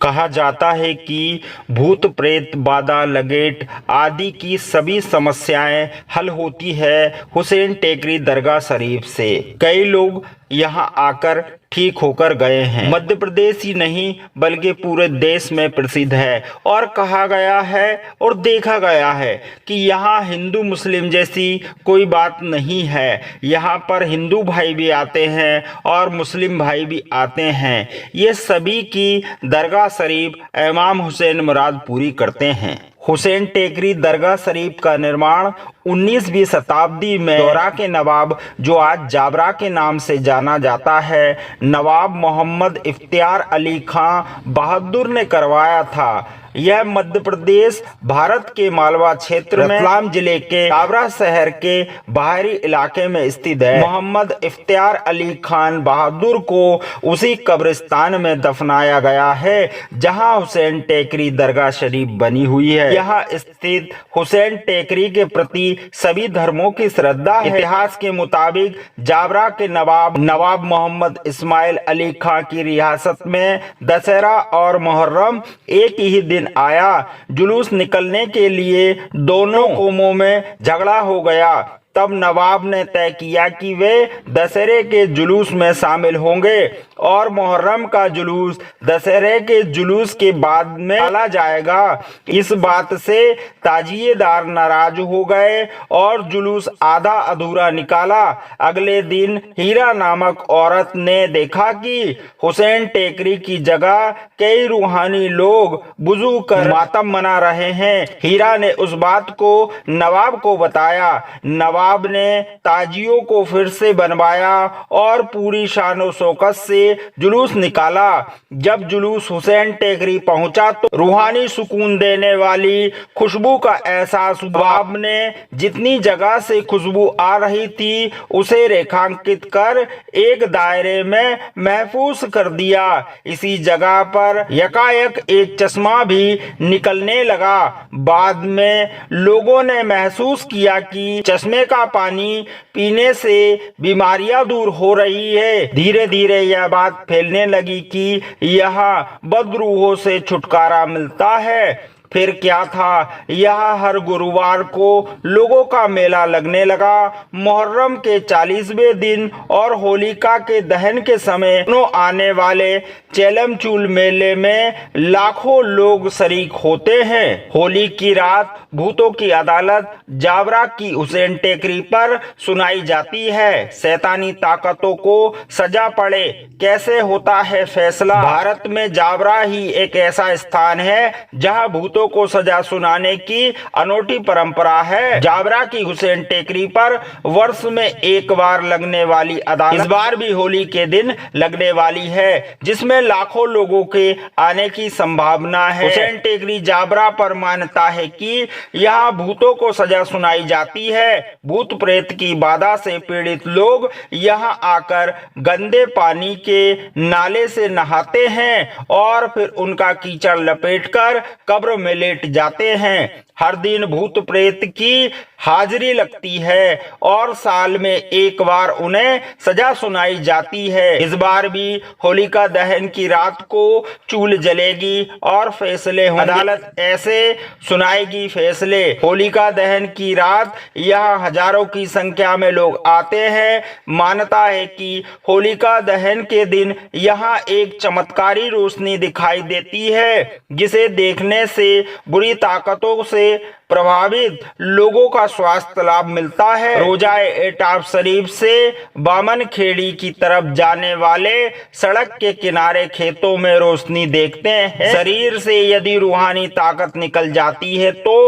कहा जाता है कि भूत प्रेत बाधा लगेट आदि की सभी समस्याएं हल होती है हुसैन टेकरी दरगाह शरीफ से। कई लोग यहां आकर ठीक होकर गए हैं। मध्य प्रदेश ही नहीं बल्कि पूरे देश में प्रसिद्ध है और कहा गया है और देखा गया है कि यहाँ हिंदू मुस्लिम जैसी कोई बात नहीं है। यहाँ पर हिंदू भाई भी आते हैं और मुस्लिम भाई भी आते हैं। ये सभी की दरगाह शरीफ इमाम हुसैन मुराद पूरी करते हैं। हुसैन टेकरी दरगाह शरीफ का निर्माण 19वीं शताब्दी में दौरा के नवाब, जो आज जाबरा के नाम से जाना जाता है, नवाब मोहम्मद इफ्तियार अली खां बहादुर ने करवाया था। यह मध्य प्रदेश भारत के मालवा क्षेत्र में रतलाम जिले के जाबरा शहर के बाहरी इलाके में स्थित है। मोहम्मद इफ्तियार अली खान बहादुर को उसी कब्रिस्तान में दफनाया गया है जहां हुसैन टेकरी दरगाह शरीफ बनी हुई है। यहाँ स्थित हुसैन टेकरी के प्रति सभी धर्मों की श्रद्धा है। इतिहास के मुताबिक जाबरा के नवाब मोहम्मद इस्माइल अली खां की रियासत में दशहरा और मुहर्रम एक ही दिन आया। जुलूस निकलने के लिए दोनों कौमों में झगड़ा हो गया। तब नवाब ने तय किया कि वे दशहरे के जुलूस में शामिल होंगे और मुहर्रम का जुलूस दशहरे के जुलूस के बाद में निकाला जाएगा। इस बात से ताजिएदार नाराज हो गए और जुलूस आधा अधूरा निकाला। अगले दिन हीरा नामक औरत ने देखा कि हुसैन टेकरी की जगह कई रूहानी लोग वुजू कर मातम मना रहे हैं। हीरा ने उस बात को नवाब को बताया। नवाब ने ताजियों को फिर से बनवाया और पूरी शानो शौकत से जुलूस निकाला। जब जुलूस हुसैन टेकरी पहुंचा तो रूहानी सुकून देने वाली खुशबू का एहसास हुआ। नवाब ने जितनी जगह से खुशबू आ रही थी उसे रेखांकित कर एक दायरे में महफूज कर दिया। इसी जगह पर यकायक एक चश्मा भी निकलने लगा। बाद में लोगों ने महसूस किया कि चश्मे का पानी पीने से बीमारियां दूर हो रही है। धीरे धीरे यह बात फैलने लगी कि यहाँ बदरूहों से छुटकारा मिलता है। फिर क्या था, यहाँ हर गुरुवार को लोगों का मेला लगने लगा। मुहर्रम के 40वें दिन और होलिका के दहन के समय आने वाले चेलमचूल मेले में लाखों लोग शरीक होते हैं। होली की रात भूतों की अदालत जाबरा की हुसैन टेकरी पर सुनाई जाती है। शैतानी ताकतों को सजा पड़े, कैसे होता है फैसला। भारत में जाबरा ही एक ऐसा स्थान है जहां भूतों को सजा सुनाने की अनोखी परंपरा है। जाबरा की हुसैन टेकरी पर वर्ष में एक बार लगने वाली अदालत इस बार भी होली के दिन लगने वाली है, जिसमें लाखों लोगों के आने की संभावना है। हुसैन टेकरी जाबरा पर मान्यता है कि यहाँ भूतों को सजा सुनाई जाती है। भूत प्रेत की बाधा से पीड़ित लोग यहाँ आकर गंदे पानी के नाले से नहाते हैं और फिर उनका कीचड़ लपेटकर कब्र में लेट जाते हैं। हर दिन भूत प्रेत की हाजिरी लगती है और साल में एक बार उन्हें सजा सुनाई जाती है। इस बार भी होलिका दहन की रात को चूल जलेगी और फैसले होंगे। अदालत ऐसे सुनाएगी फैसले। होलिका दहन की रात यहाँ हजारों की संख्या में लोग आते हैं। मान्यता है कि होलिका दहन के दिन यहाँ एक चमत्कारी रोशनी दिखाई देती है, जिसे देखने से बुरी ताकतों से प्रभावित लोगों का स्वास्थ्य लाभ मिलता है। रोजाए एटाफ शरीफ से बामन खेड़ी की तरफ जाने वाले सड़क के किनारे खेतों में रोशनी देखते हैं। शरीर से यदि रूहानी ताकत निकल जाती है तो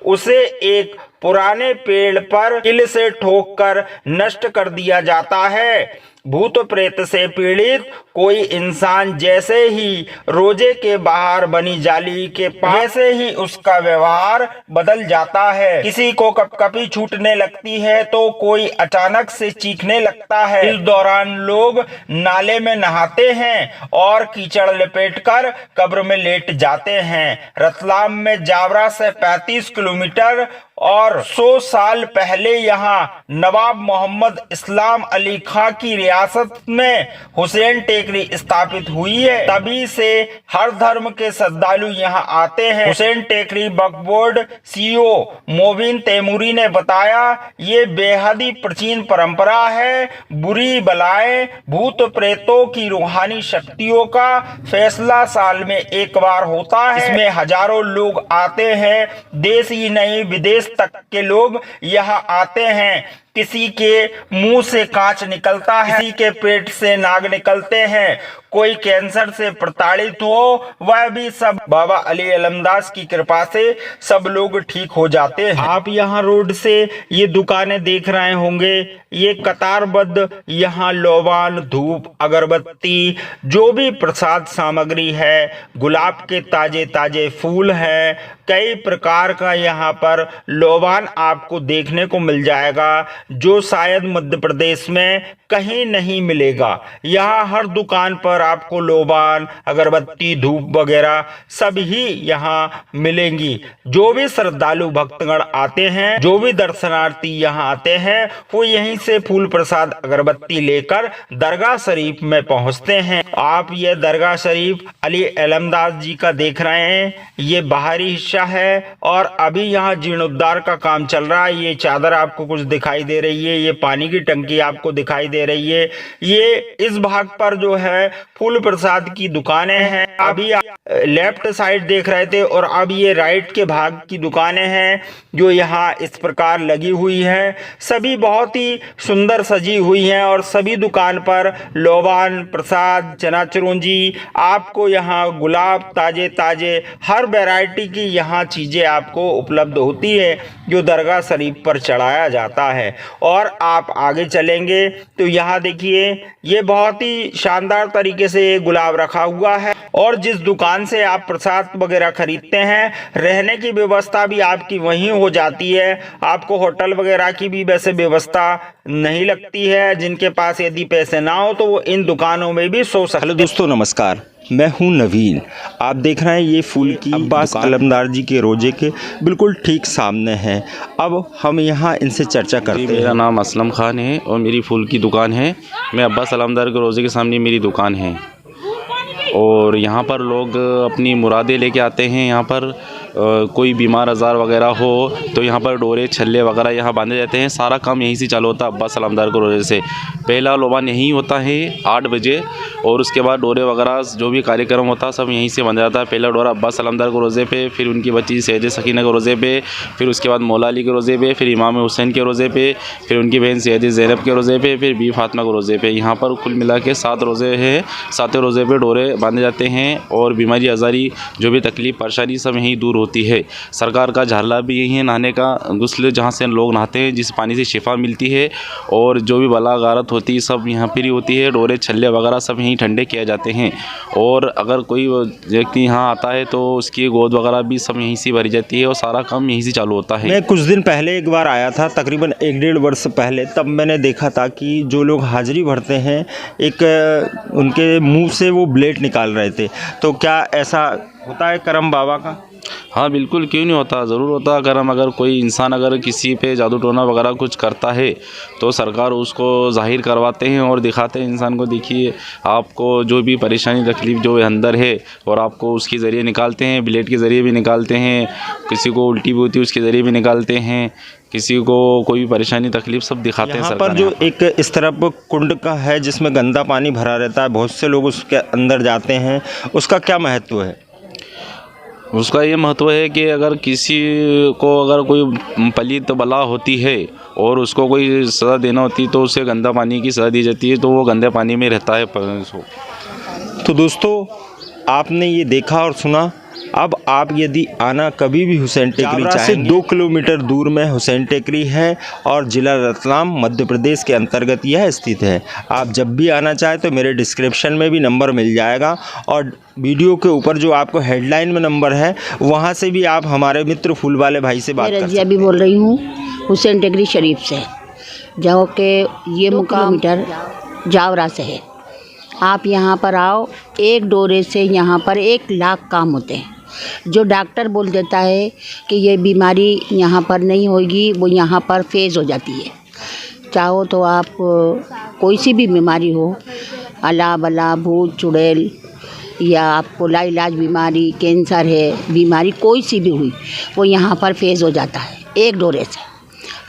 उसे एक पुराने पेड़ पर किल से ठोक कर नष्ट कर दिया जाता है। भूत प्रेत से पीड़ित कोई इंसान जैसे ही रोजे के बाहर बनी जाली के पास, वैसे ही उसका व्यवहार बदल जाता है। किसी को कपकपी छूटने लगती है तो कोई अचानक से चीखने लगता है। इस दौरान लोग नाले में नहाते हैं और कीचड़ लपेटकर कब्र में लेट जाते हैं। रतलाम में जाबरा से 35 किलोमीटर और 100 साल पहले यहाँ नवाब मोहम्मद इस्लाम अली खां की रियासत में हुसैन टेकरी स्थापित हुई है। तभी से हर धर्म के श्रद्धालु यहाँ आते हैं। हुसैन टेकरी वक्फ बोर्ड सीईओ मोबिन तैमूरी ने बताया, ये बेहद ही प्राचीन परंपरा है। बुरी बलाएं, भूत प्रेतों की रूहानी शक्तियों का फैसला साल में एक बार होता है। इसमें हजारों लोग आते हैं, देश ही नहीं विदेश तक के लोग यहाँ आते हैं। किसी के मुंह से कांच निकलता है, किसी के पेट से नाग निकलते हैं, कोई कैंसर से प्रताड़ित हो, वह भी सब बाबा अली अलमदास की कृपा से सब लोग ठीक हो जाते हैं। आप यहाँ रोड से ये दुकानें देख रहे होंगे, ये कतारबद्ध यहाँ लोबान, धूप, अगरबत्ती, जो भी प्रसाद सामग्री है, गुलाब के ताजे ताजे फूल हैं, कई प्रकार का यहाँ पर लोबान आपको देखने को मिल जाएगा, जो शायद मध्य प्रदेश में कहीं नहीं मिलेगा। यहाँ हर दुकान पर आपको लोबान, अगरबत्ती, धूप वगैरह सब ही यहाँ मिलेंगी। जो भी श्रद्धालु भक्तगण आते हैं, जो भी दर्शनार्थी यहाँ आते हैं, वो यहीं से फूल प्रसाद अगरबत्ती लेकर दरगाह शरीफ में पहुँचते हैं। आप ये दरगाह शरीफ अली अलमदास जी का देख रहे हैं, ये बाहरी हिस्सा है और अभी यहाँ जीर्णोद्धार का काम चल रहा है। ये चादर आपको कुछ दिखाई दे रही है, ये पानी की टंकी आपको दिखाई दे रही है। ये इस भाग पर जो है फूल प्रसाद की दुकानें हैं। अभी लेफ्ट साइड देख रहे थे और अब ये राइट के भाग की दुकानें हैं जो यहाँ इस प्रकार लगी हुई हैं। सभी बहुत ही सुंदर सजी हुई हैं और सभी दुकान पर लोबान, प्रसाद, चना चिरौंजी, आपको यहाँ गुलाब, ताजे ताजे हर वैरायटी की यहाँ चीज़ें आपको उपलब्ध होती है जो दरगाह शरीफ पर चढ़ाया जाता है। और आप आगे चलेंगे तो यहाँ देखिए, ये बहुत ही शानदार तरीके से ये गुलाब रखा हुआ है और जिस दुकान से आप प्रसाद वगैरह खरीदते हैं, रहने की व्यवस्था भी आपकी वहीं हो जाती है। आपको होटल वगैरह की भी वैसे व्यवस्था नहीं लगती है। जिनके पास यदि पैसे ना हो तो वो इन दुकानों में भी सो सकते हैं। हेलो दोस्तों, नमस्कार, मैं हूं नवीन। आप देख रहे हैं ये फूल की अब्बास अलमदार जी के रोजे के बिल्कुल ठीक सामने है। अब हम यहाँ इनसे चर्चा करते हैं। मेरा नाम असलम खान है और मेरी फूल की दुकान है। मैं अब्बास अलमदार के रोजे के सामने मेरी दुकान है और यहाँ पर लोग अपनी मुरादें लेके आते हैं। यहाँ पर कोई बीमार आज़ार वगैरह हो तो यहाँ पर डोरे, छल्ले वगैरह यहाँ बांधे जाते हैं। सारा काम यहीं से चालू होता है अब्बास अलमदार के रोजे से। पहला लोबान यहीं होता है 8 बजे और उसके बाद डोरे वगैरह जो भी कार्यक्रम होता है सब यहीं से बांधा जाता है। पहला डोरा अब्बास अलमदार के रोज़े पे, फिर उनकी बच्ची सैयद सकीना के रोज़े पे, फिर उसके बाद मौला अली के रोज़े पे, फिर इमाम हुसैन के रोज़े पे, फिर उनकी बहन सैयद ज़ैनब के रोज़े पे, फिर बी फातिमा के रोज़े पे। यहाँ पर कुल मिला के 7 रोज़े हैं। 7 रोज़े पे डोरे बांधे जाते हैं और बीमारी आज़ारी जो भी तकलीफ़ परेशानी सब यहीं दूर होती है। सरकार का झारला भी यही है, नहाने का गुस्ल जहाँ से लोग नहाते हैं, जिस पानी से शिफा मिलती है और जो भी बला गारत होती है सब यहाँ पर ही होती है। डोरे, छल्ले वगैरह सब यहीं ठंडे किए जाते हैं और अगर कोई व्यक्ति यहाँ आता है तो उसकी गोद वगैरह भी सब यहीं से भरी जाती है और सारा काम यहीं से चालू होता है। मैं कुछ दिन पहले एक बार आया था, तकरीबन 1-1.5 वर्ष पहले। तब मैंने देखा था कि जो लोग हाजिरी भरते हैं, एक उनके मुंह से वो ब्लेड निकाल रहे थे। तो क्या ऐसा होता है करम बाबा का? हाँ बिल्कुल, क्यों नहीं होता, ज़रूर होता है करम। अगर कोई इंसान अगर किसी पे जादू टोना वगैरह कुछ करता है तो सरकार उसको जाहिर करवाते हैं और दिखाते हैं इंसान को, देखिए आपको जो भी परेशानी तकलीफ़ जो अंदर है और आपको उसके ज़रिए निकालते हैं, ब्लेड के ज़रिए भी निकालते हैं, किसी को उल्टी भी होती है उसके ज़रिए भी निकालते हैं, किसी को कोई भी परेशानी तकलीफ सब दिखाते हैं। सरकार पर जो एक इस तरफ कुंड का है जिसमें गंदा पानी भरा रहता है, बहुत से लोग उसके अंदर जाते हैं, उसका क्या महत्व है? उसका ये महत्व है कि अगर किसी को अगर कोई पलीत बला होती है और उसको कोई सज़ा देना होती है तो उसे गंदा पानी की सज़ा दी जाती है, तो वो गंदे पानी में रहता है। तो दोस्तों, आपने ये देखा और सुना। अब आप यदि आना कभी भी हुसैन टेकरी से 2 किलोमीटर दूर में हुसैन टेकरी है और ज़िला रतलाम मध्य प्रदेश के अंतर्गत यह स्थित है। आप जब भी आना चाहें तो मेरे डिस्क्रिप्शन में भी नंबर मिल जाएगा और वीडियो के ऊपर जो आपको हेडलाइन में नंबर है वहाँ से भी आप हमारे मित्र फूल वाले भाई से बात कर सकते हैं। मैं बोल रही हूँ हुसैन टेकरी शरीफ से, जो कि ये 2 किलोमीटर जावरा से है। आप यहाँ पर आओ, एक डोरे से यहाँ पर 1 लाख काम होते हैं। जो डॉक्टर बोल देता है कि ये बीमारी यहाँ पर नहीं होगी, वो यहाँ पर फेज़ हो जाती है। चाहो तो आप कोई सी भी बीमारी हो, अला बला भूत चुड़ैल या आपको लाइलाज बीमारी, कैंसर है बीमारी, कोई सी भी हुई वो यहाँ पर फेज़ हो जाता है एक डोरे से।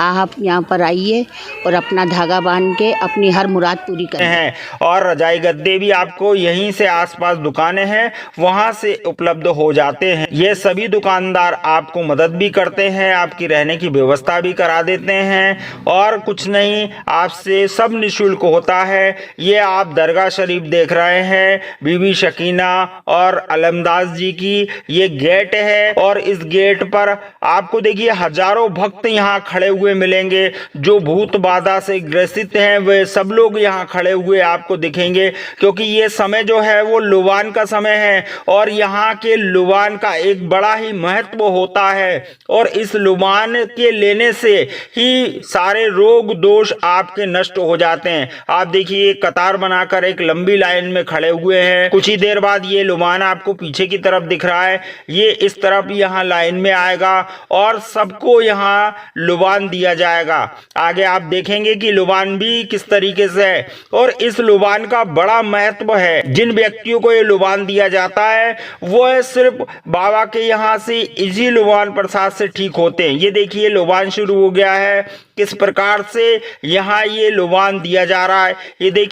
आप यहाँ पर आइए और अपना धागा बांध के अपनी हर मुराद पूरी करें। हैं और रजाई गद्दे भी आपको यहीं से आसपास दुकानें हैं वहां से उपलब्ध हो जाते हैं। ये सभी दुकानदार आपको मदद भी करते हैं, आपकी रहने की व्यवस्था भी करा देते हैं और कुछ नहीं, आपसे सब निःशुल्क होता है। ये आप दरगाह शरीफ देख रहे हैं, बीबी शकीना और अलमदास जी की ये गेट है और इस गेट पर आपको देखिए हजारों भक्त यहाँ खड़े हुए मिलेंगे। जो भूत बाधा से ग्रसित हैं वे सब लोग यहाँ खड़े हुए आपको दिखेंगे, क्योंकि ये समय जो है वो लुबान का समय है और यहाँ के लुबान का एक बड़ा ही महत्व होता है और इस लुबान के लेने से ही सारे रोग दोष आपके नष्ट हो जाते हैं। आप देखिए कतार बनाकर एक लंबी लाइन में खड़े हुए हैं। कुछ ही देर बाद ये लुबान आपको पीछे की तरफ दिख रहा है, ये इस तरफ यहाँ लाइन में आएगा और सबको यहाँ लुबान दिया जाएगा। आगे आप देखेंगे कि लुबान भी किस तरीके से है और इस लुबान का बड़ा महत्व है। जिन व्यक्तियों को ये लुबान दिया जाता है वो सिर्फ बाबा के यहाँ से इसी लुबान प्रसाद से ठीक होते हैं। ये देखिए लुबान शुरू हो गया है, किस प्रकार से यहाँ ये लुबान दिया जा रहा है। ये देखिए